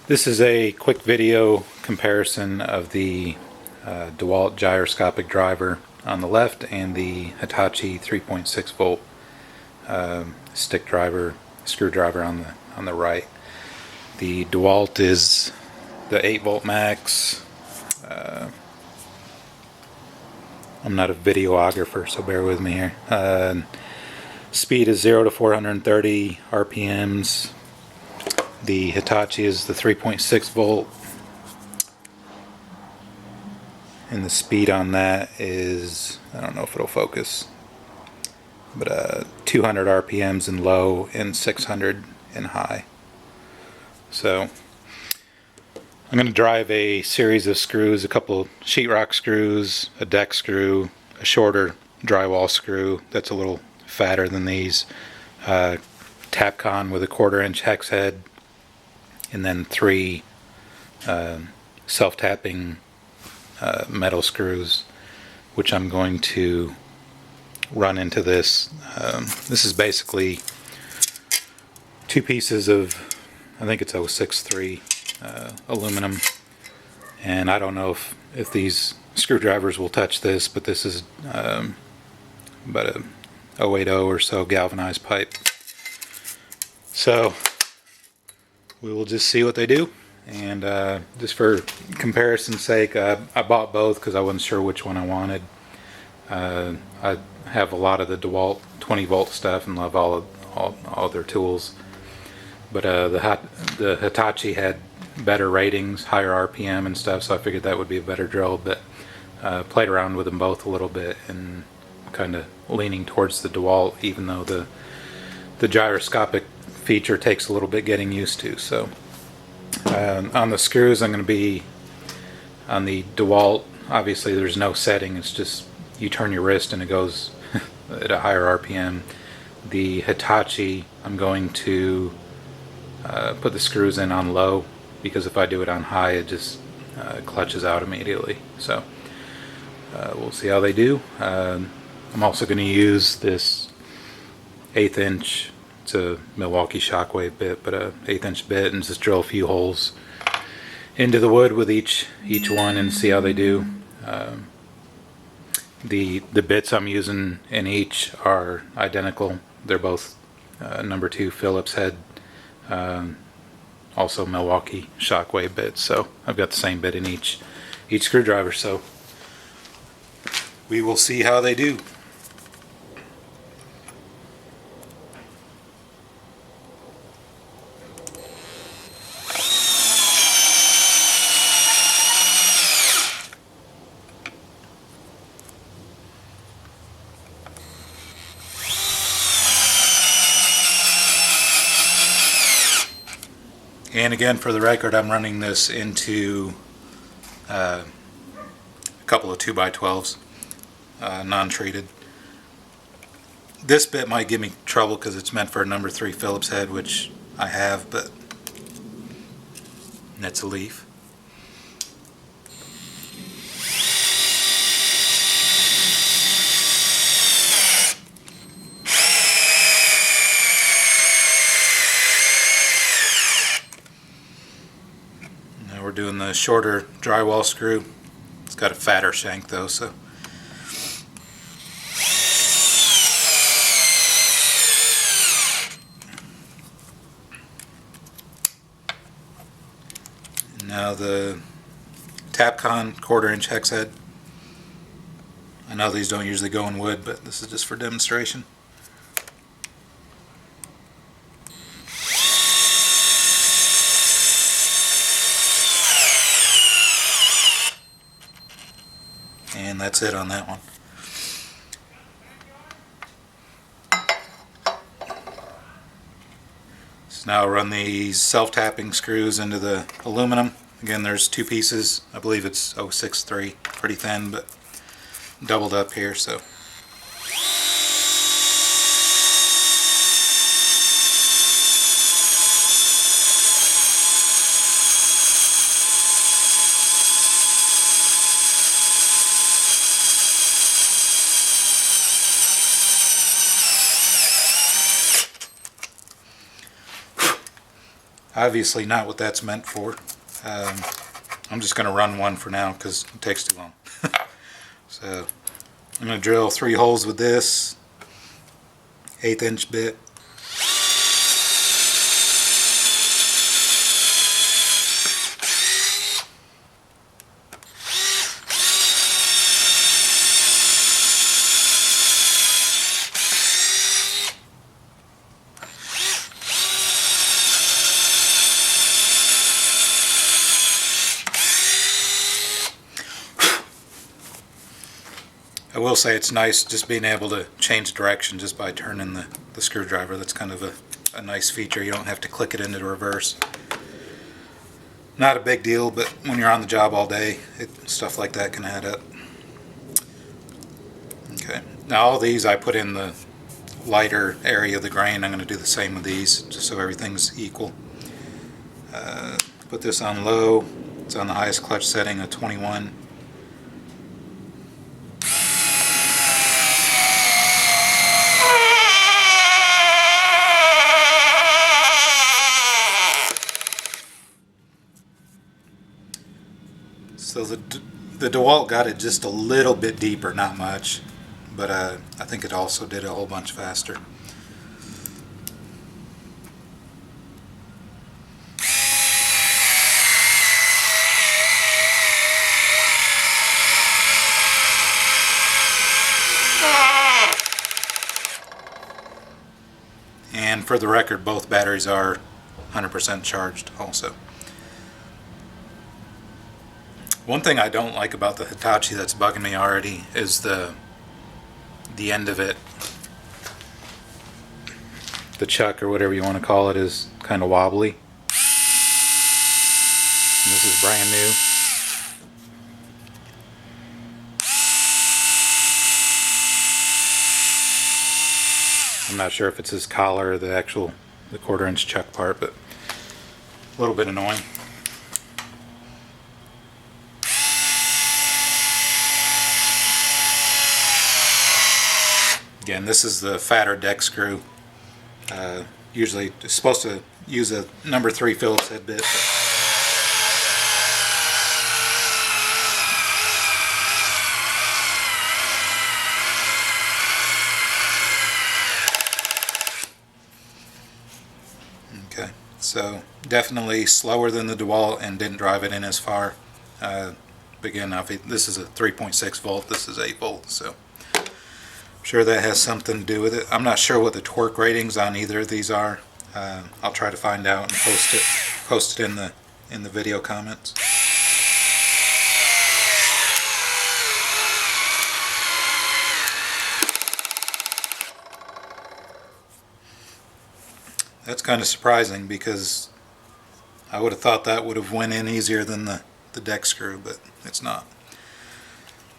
This is a quick video comparison of the DeWalt Gyroscopic Driver on the left and the Hitachi 3.6 volt stick driver screwdriver on the right. The DeWalt is the 8 volt max. I'm not a videographer, so bear with me here. Speed is 0 to 430 RPMs. The Hitachi is the 3.6 volt, and the speed on that is, I don't know if it'll focus, but 200 RPMs in low and 600 in high. So I'm going to drive a series of screws, a couple sheetrock screws, a deck screw, a shorter drywall screw that's a little fatter than these, Tapcon with a 1/4 inch hex head, and then 3 self-tapping metal screws, which I'm going to run into this. This is basically 2 pieces of, I think it's 063 aluminum, and I don't know if these screwdrivers will touch this, but this is about a 080 or so galvanized pipe. So we will just see what they do, and just for comparison's sake, I bought both because I wasn't sure which one I wanted. I have a lot of the DeWalt 20 volt stuff and love all their tools, but the Hitachi had better ratings, higher RPM and stuff, so I figured that would be a better drill. But played around with them both a little bit and kind of leaning towards the DeWalt, even though the gyroscopic feature takes a little bit getting used to. So on the screws, I'm going to be on the DeWalt. Obviously there's no setting, it's just you turn your wrist and it goes at a higher RPM. The Hitachi, I'm going to put the screws in on low, because if I do it on high it just clutches out immediately. So we'll see how they do. I'm also going to use this 1/8 inch, it's a Milwaukee Shockwave bit, but a 1/8 inch bit, and just drill a few holes into the wood with each one and see how they do. The bits I'm using in each are identical. They're both number 2 Phillips head, also Milwaukee Shockwave bits. So I've got the same bit in each screwdriver. So we will see how they do. And again, for the record, I'm running this into a couple of 2x12s, non-treated. This bit might give me trouble because it's meant for a number 3 Phillips head, which I have, but that's a leaf. We're doing the shorter drywall screw. It's got a fatter shank though, so. Now the Tapcon 1/4 inch hex head. I know these don't usually go in wood, but this is just for demonstration. And that's it on that one. So now I'll run these self-tapping screws into the aluminum. Again, there's 2 pieces. I believe it's 063, pretty thin, but doubled up here. So Obviously not what that's meant for. I'm just going to run one for now because it takes too long. So I'm going to drill 3 holes with this 1/8 inch bit. I will say it's nice just being able to change direction just by turning the screwdriver. That's kind of a nice feature. You don't have to click it into the reverse. Not a big deal, but when you're on the job all day, stuff like that can add up. Okay, now all these I put in the lighter area of the grain. I'm going to do the same with these just so everything's equal. Put this on low. It's on the highest clutch setting of 21. So the DeWalt got it just a little bit deeper, not much, but I think it also did a whole bunch faster. And for the record, both batteries are 100% charged also. One thing I don't like about the Hitachi that's bugging me already is the end of it. The chuck, or whatever you want to call it, is kind of wobbly. And this is brand new. I'm not sure if it's his collar or the 1/4 inch chuck part, but a little bit annoying. Again, this is the fatter deck screw. Usually it's supposed to use a number 3 Phillips head bit. Okay, so definitely slower than the DeWalt and didn't drive it in as far. Again, this is a 3.6 volt, this is 8 volts, so I'm sure that has something to do with it. I'm not sure what the torque ratings on either of these are. I'll try to find out and post it in the video comments. That's kind of surprising because I would have thought that would have went in easier than the deck screw, but it's not.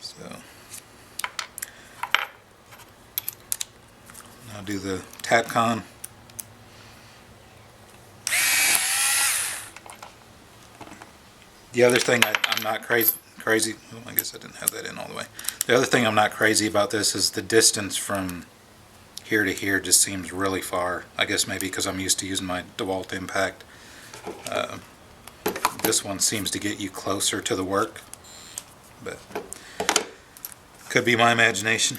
So I'll do the Tatcon. The other thing I'm not crazy. Oh, I guess I didn't have that in all the way. The other thing I'm not crazy about this is the distance from here to here just seems really far. I guess maybe because I'm used to using my DeWalt Impact. This one seems to get you closer to the work, but could be my imagination.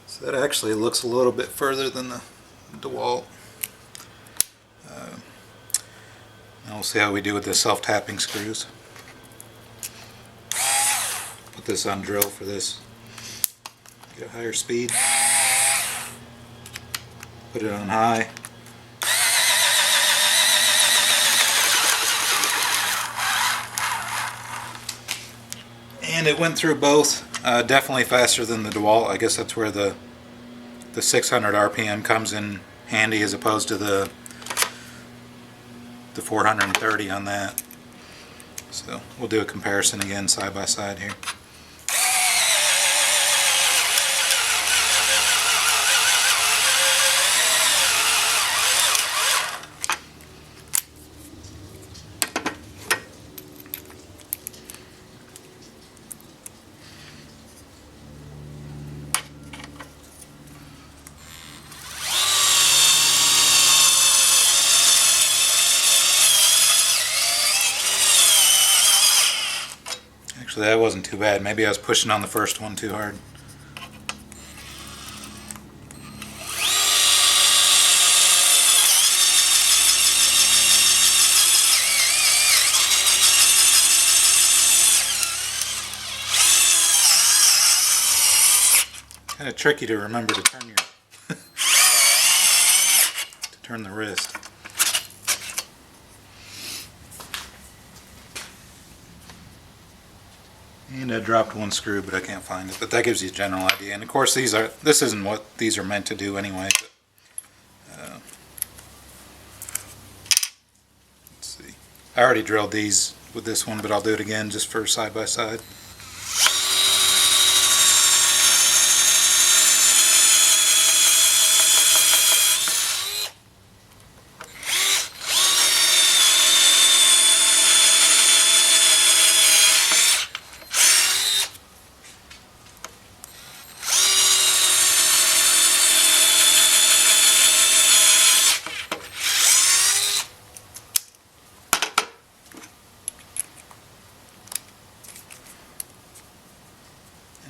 So that actually looks a little bit further than the DeWalt. Now we'll see how we do with the self-tapping screws. Put this on drill for this. Get a higher speed. Put it on high. And it went through both. Definitely faster than the DeWalt. I guess that's where the 600 RPM comes in handy as opposed to the 430 on that. So we'll do a comparison again side by side here. Actually, that wasn't too bad. Maybe I was pushing on the first one too hard. Kind of tricky to remember to turn your to turn the wrist. And I dropped one screw, but I can't find it. But that gives you a general idea. And of course, this isn't what these are meant to do anyway. But, let's see. I already drilled these with this one, but I'll do it again just for side by side.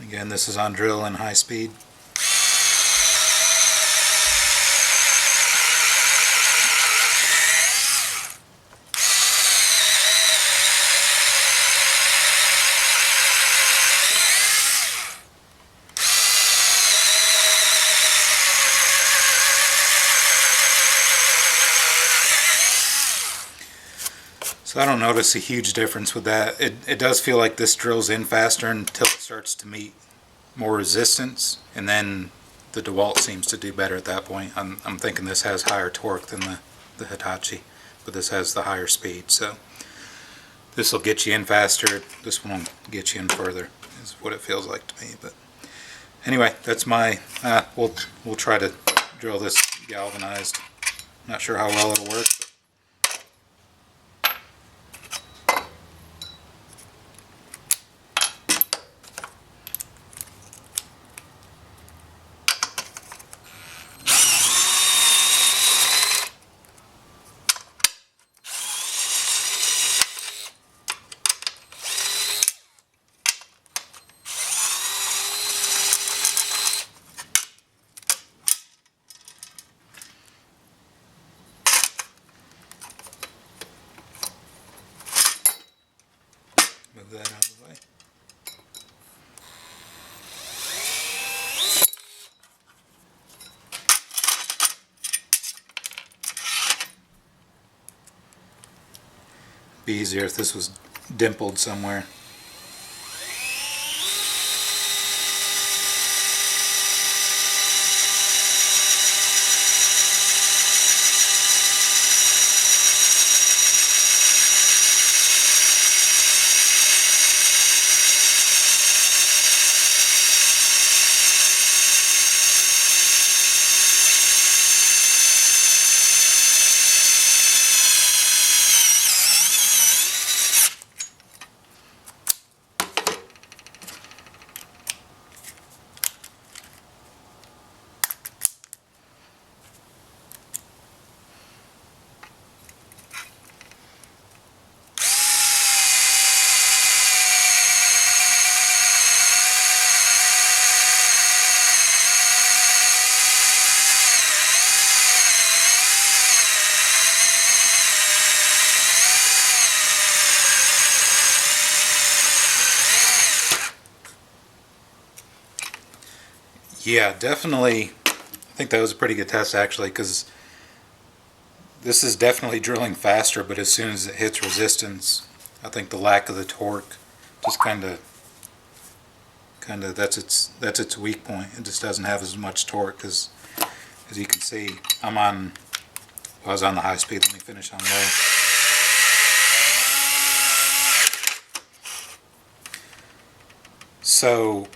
Again, this is on drill and high speed. So I don't notice a huge difference with that. It does feel like this drills in faster until it starts to meet more resistance, and then the DeWalt seems to do better at that point. I'm thinking this has higher torque than the Hitachi, but this has the higher speed. So this will get you in faster. This one will get you in further, is what it feels like to me. But anyway, that's my. We'll try to drill this galvanized. Not sure how well it'll work. Move that out of the way. Be easier if this was dimpled somewhere. Yeah, definitely. I think that was a pretty good test actually, because this is definitely drilling faster, but as soon as it hits resistance, I think the lack of the torque just kind of that's its weak point. It just doesn't have as much torque because, as you can see, I was on the high speed. Let me finish on low. So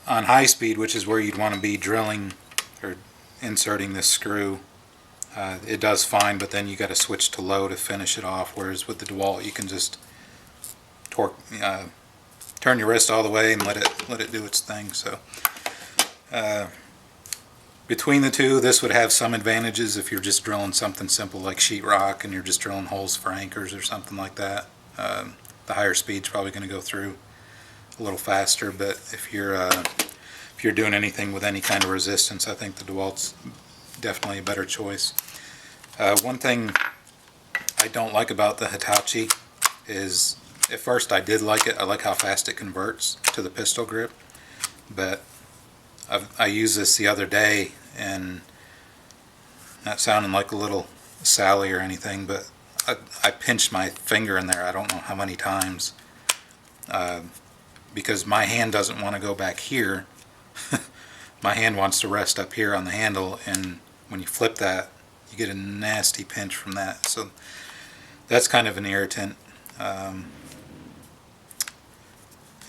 on high speed, which is where you'd want to be drilling or inserting this screw, it does fine, but then you got to switch to low to finish it off. Whereas with the DeWalt, you can just turn your wrist all the way and let it do its thing. So between the two, this would have some advantages if you're just drilling something simple like sheetrock and you're just drilling holes for anchors or something like that. The higher speed's probably going to go through. a little faster, but if you're doing anything with any kind of resistance, I think the DeWalt's definitely a better choice. One thing I don't like about the Hitachi is, at first I did like it. I like how fast it converts to the pistol grip, but I used this the other day, and not sounding like a little Sally or anything, but I pinched my finger in there I don't know how many times, because my hand doesn't want to go back here. My hand wants to rest up here on the handle, and when you flip that, you get a nasty pinch from that. So that's kind of an irritant.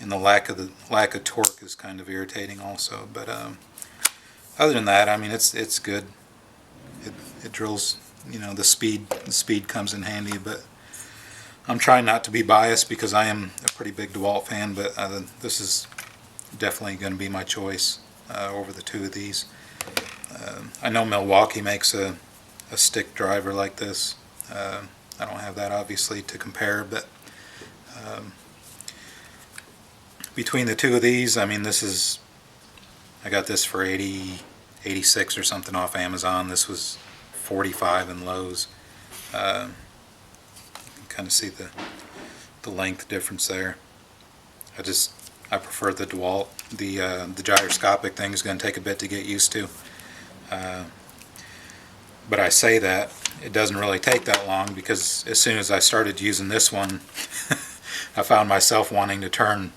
And the lack of torque is kind of irritating also. But other than that, I mean, it's good. It drills. You know, the speed comes in handy. But I'm trying not to be biased because I am a pretty big DeWalt fan. But this is definitely going to be my choice over the two of these. I know Milwaukee makes a stick driver like this. I don't have that obviously to compare, but between the two of these, I mean, I got this for 86 or something off Amazon. This was 45 in Lowe's. You can kind of see the length difference there. I prefer the DeWalt. The gyroscopic thing is going to take a bit to get used to. But I say that, it doesn't really take that long, because as soon as I started using this one, I found myself wanting to turn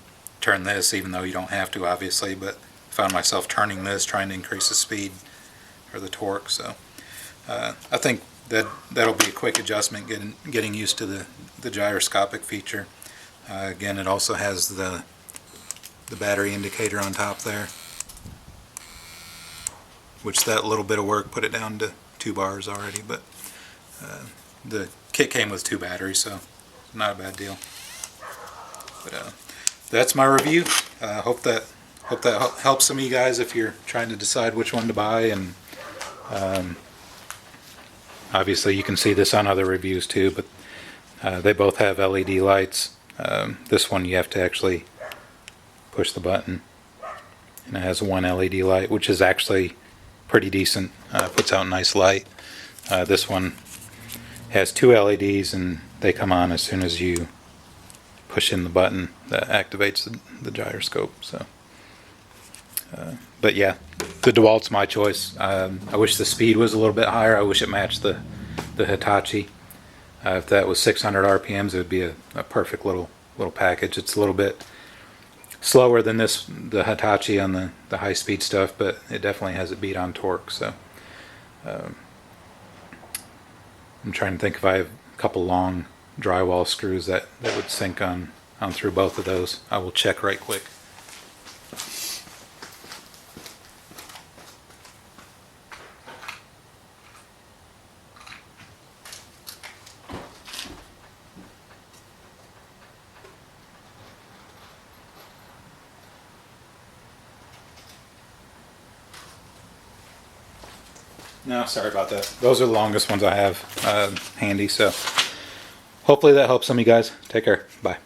this, even though you don't have to obviously, but I found myself turning this, trying to increase the speed or the torque. So I think that'll be a quick adjustment, getting used to the gyroscopic feature. Again, it also has the battery indicator on top there, which that little bit of work put it down to 2 bars already, but the kit came with 2 batteries, so not a bad deal. But that's my review. Hope that helps some of you guys if you're trying to decide which one to buy. And obviously you can see this on other reviews too, but they both have LED lights. This one you have to actually push the button, and it has one LED light, which is actually pretty decent. Puts out a nice light. This one has 2 LEDs, and they come on as soon as you push in the button that activates the gyroscope. So, but yeah, the DeWalt's my choice. I wish the speed was a little bit higher. I wish it matched the Hitachi. If that was 600 RPMs, it would be a perfect little package. It's a little bit slower than the Hitachi on the high-speed stuff, but it definitely has a beat on torque. So I'm trying to think if I have a couple long drywall screws that would sink on through both of those. I will check right quick. No, sorry about that. Those are the longest ones I have handy, so hopefully that helps some of you guys. Take care. Bye.